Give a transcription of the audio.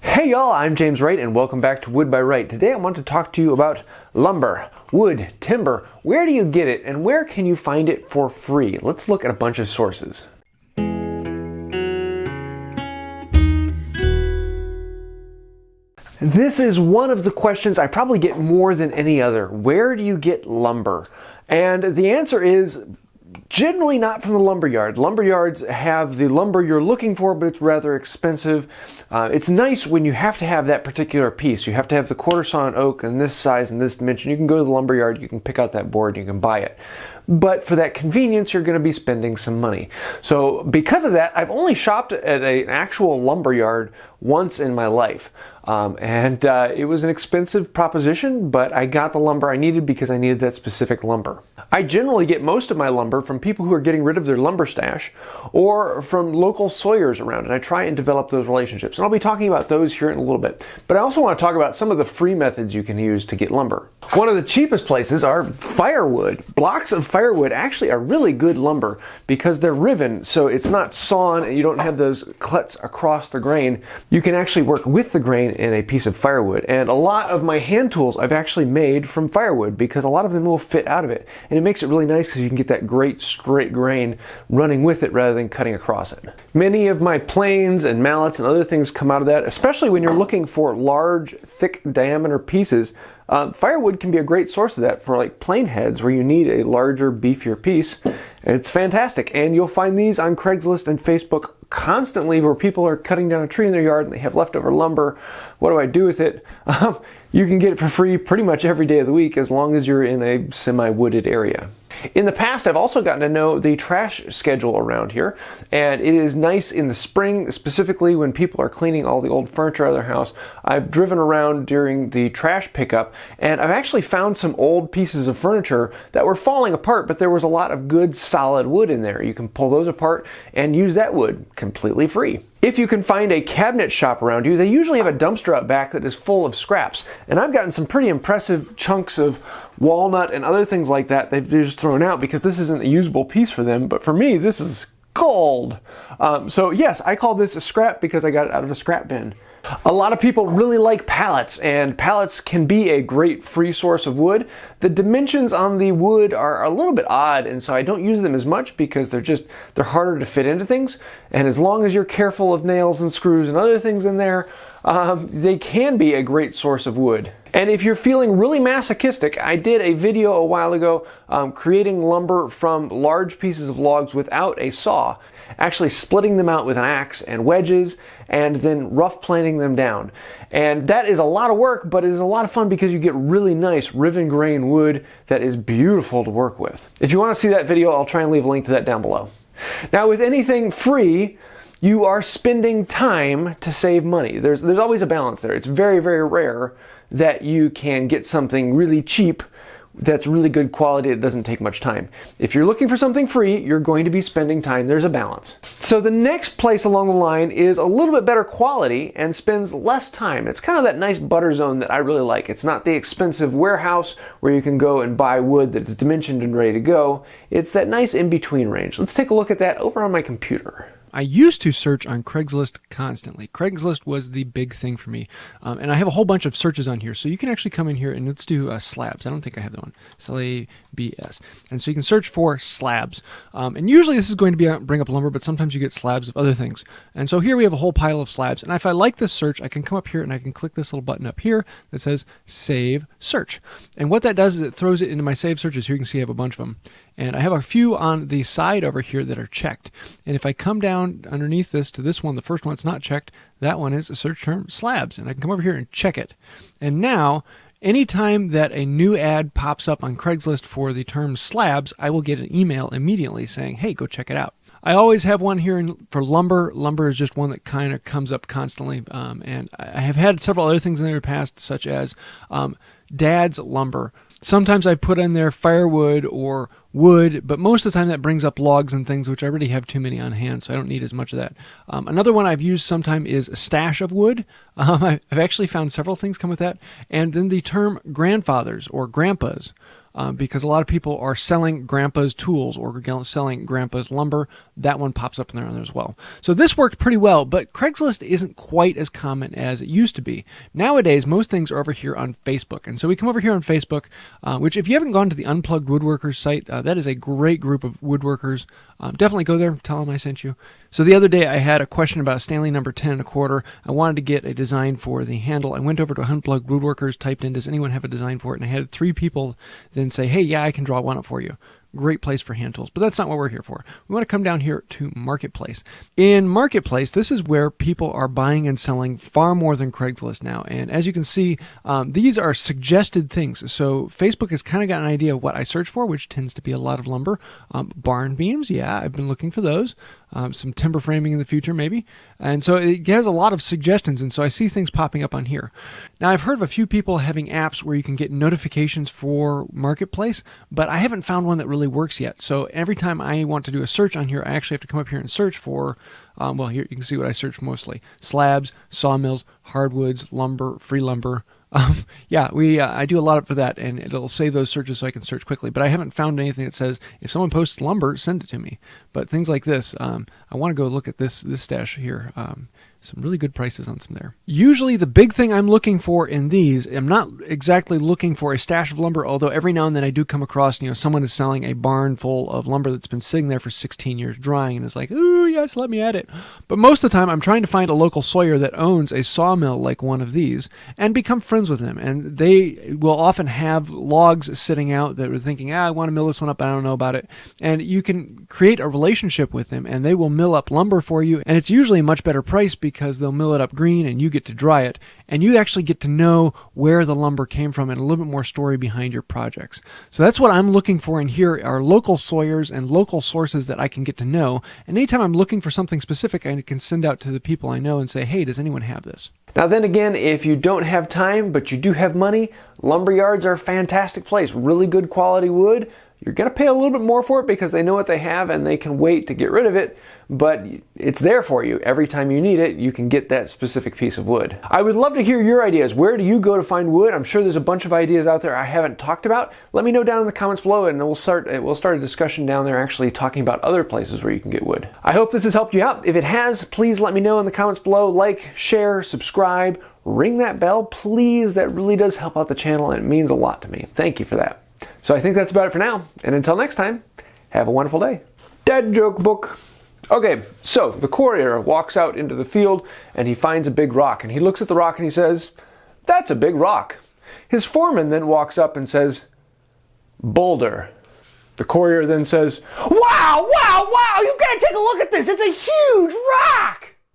Hey y'all, I'm James Wright and welcome back to Wood by Wright. Today I want to talk to you about lumber, wood, timber. Where do you get it and where can you find it for free? Let's look at a bunch of sources. This is one of the questions I probably get more than any other. Where do you get lumber? And the answer is generally not from the lumberyard. Lumberyards have the lumber you're looking for, but it's rather expensive. It's nice when you have to have that particular piece. You have to have the quarter sawn oak in this size and this dimension. You can go to the lumberyard, you can pick out that board, and you can buy it. But for that convenience, you're going to be spending some money. So because of that, I've only shopped at an actual lumberyard once in my life. It was an expensive proposition, but I got the lumber I needed because I needed that specific lumber. I generally get most of my lumber from people who are getting rid of their lumber stash or from local sawyers around, and I try and develop those relationships. And I'll be talking about those here in a little bit. But I also want to talk about some of the free methods you can use to get lumber. One of the cheapest places are firewood. Blocks of firewood actually are really good lumber because they're riven, so it's not sawn and you don't have those cuts across the grain. You can actually work with the grain in a piece of firewood. And a lot of my hand tools I've actually made from firewood because a lot of them will fit out of it. And it makes it really nice because you can get that great straight grain running with it rather than cutting across it. Many of my planes and mallets and other things come out of that, especially when you're looking for large, thick diameter pieces. Firewood can be a great source of that for like plane heads where you need a larger, beefier piece. It's fantastic, and you'll find these on Craigslist and Facebook constantly where people are cutting down a tree in their yard and they have leftover lumber. What do I do with it? You can get it for free pretty much every day of the week as long as you're in a semi-wooded area. In the past, I've also gotten to know the trash schedule around here, and it is nice in the spring, specifically when people are cleaning all the old furniture out of their house. I've driven around during the trash pickup, and I've actually found some old pieces of furniture that were falling apart, but there was a lot of good solid wood in there. You can pull those apart and use that wood completely free. If you can find a cabinet shop around you, they usually have a dumpster out back that is full of scraps. And I've gotten some pretty impressive chunks of walnut and other things like that they've just thrown out because this isn't a usable piece for them. But for me, this is gold. So yes, I call this a scrap because I got it out of a scrap bin. A lot of people really like pallets, and pallets can be a great free source of wood. The dimensions on the wood are a little bit odd, and so I don't use them as much because they're harder to fit into things. And as long as you're careful of nails and screws and other things in there, they can be a great source of wood. And if you're feeling really masochistic, I did a video a while ago creating lumber from large pieces of logs without a saw, actually splitting them out with an axe and wedges, and then rough planing them down. And that is a lot of work, but it is a lot of fun because you get really nice riven grain wood that is beautiful to work with. If you want to see that video, I'll try and leave a link to that down below. Now, with anything free, you are spending time to save money. There's always a balance there. It's very, very rare that you can get something really cheap that's really good quality. It doesn't take much time. If you're looking for something free, you're going to be spending time. There's a balance. So the next place along the line is a little bit better quality and spends less time. It's kind of that nice butter zone that I really like. It's not the expensive warehouse where you can go and buy wood that is dimensioned and ready to go. It's that nice in-between range. Let's take a look at that over on my computer. I used to search on Craigslist constantly. Craigslist was the big thing for me. And I have a whole bunch of searches on here. So you can actually come in here and let's do slabs. I don't think I have that one. S-L-A-B-S. And so you can search for slabs. And usually this is going to bring up lumber, but sometimes you get slabs of other things. And so here we have a whole pile of slabs. And if I like this search, I can come up here and I can click this little button up here that says Save Search. And what that does is it throws it into my saved searches. Here you can see I have a bunch of them. And I have a few on the side over here that are checked. And if I come down underneath this to this one, the first one that's not checked, that one is a search term slabs. And I can come over here and check it. And now, anytime that a new ad pops up on Craigslist for the term slabs, I will get an email immediately saying, hey, go check it out. I always have one here for lumber. Lumber is just one that kind of comes up constantly. And I have had several other things in the past, such as Dad's lumber. Sometimes I put in there firewood or wood, but most of the time that brings up logs and things, which I already have too many on hand, so I don't need as much of that. Another one I've used sometime is a stash of wood. I've actually found several things come with that. And then the term grandfathers or grandpas. because a lot of people are selling grandpa's tools or selling grandpa's lumber. That one pops up in there as well. So this worked pretty well, but Craigslist isn't quite as common as it used to be. Nowadays, most things are over here on Facebook. And so we come over here on Facebook, which if you haven't gone to the Unplugged Woodworkers site, that is a great group of woodworkers. Definitely go there, tell them I sent you. So the other day I had a question about a Stanley number 10 1/4. I wanted to get a design for the handle. I went over to Unplugged Woodworkers, typed in, does anyone have a design for it? And I had 3 people then say, hey, yeah, I can draw one up for you. Great place for hand tools, but that's not what we're here for. We want to come down here to Marketplace. In Marketplace, this is where people are buying and selling far more than Craigslist now. And as you can see, these are suggested things. So Facebook has kind of got an idea of what I search for, which tends to be a lot of lumber. Barn beams, yeah, I've been looking for those. Some timber framing in the future, maybe. And so it has a lot of suggestions, and so I see things popping up on here. Now, I've heard of a few people having apps where you can get notifications for Marketplace, but I haven't found one that really works yet. So every time I want to do a search on here, I actually have to come up here and search for, well, here you can see what I search mostly. Slabs, sawmills, hardwoods, lumber, free lumber. Yeah, I do a lot for that, and it'll save those searches so I can search quickly. But I haven't found anything that says, if someone posts lumber, send it to me. But things like this, I want to go look at this stash here. Some really good prices on some there. Usually the big thing I'm looking for in these, I'm not exactly looking for a stash of lumber, although every now and then I do come across, someone is selling a barn full of lumber that's been sitting there for 16 years drying, and it's like, ooh, yes, let me at it. But most of the time I'm trying to find a local sawyer that owns a sawmill like one of these and become friends with them. And they will often have logs sitting out that are thinking, I want to mill this one up, I don't know about it. And you can create a relationship with them, and they will mill up lumber for you, and it's usually a much better price because they'll mill it up green and you get to dry it, and you actually get to know where the lumber came from and a little bit more story behind your projects. So that's what I'm looking for in here, are local sawyers and local sources that I can get to know. And anytime I'm looking for something specific, I can send out to the people I know and say, hey, does anyone have this? Now then again, if you don't have time but you do have money, lumber yards are a fantastic place. Really good quality wood. You're going to pay a little bit more for it because they know what they have and they can wait to get rid of it, but it's there for you. Every time you need it, you can get that specific piece of wood. I would love to hear your ideas. Where do you go to find wood? I'm sure there's a bunch of ideas out there I haven't talked about. Let me know down in the comments below, and we'll start a discussion down there actually talking about other places where you can get wood. I hope this has helped you out. If it has, please let me know in the comments below. Like, share, subscribe, ring that bell, please. That really does help out the channel and it means a lot to me. Thank you for that. So I think that's about it for now, and until next time, have a wonderful day. Dad joke book. Okay, so the courier walks out into the field and he finds a big rock, and he looks at the rock and he says, that's a big rock. His foreman then walks up and says, boulder. The courier then says, wow, wow, wow, you've got to take a look at this. It's a huge rock.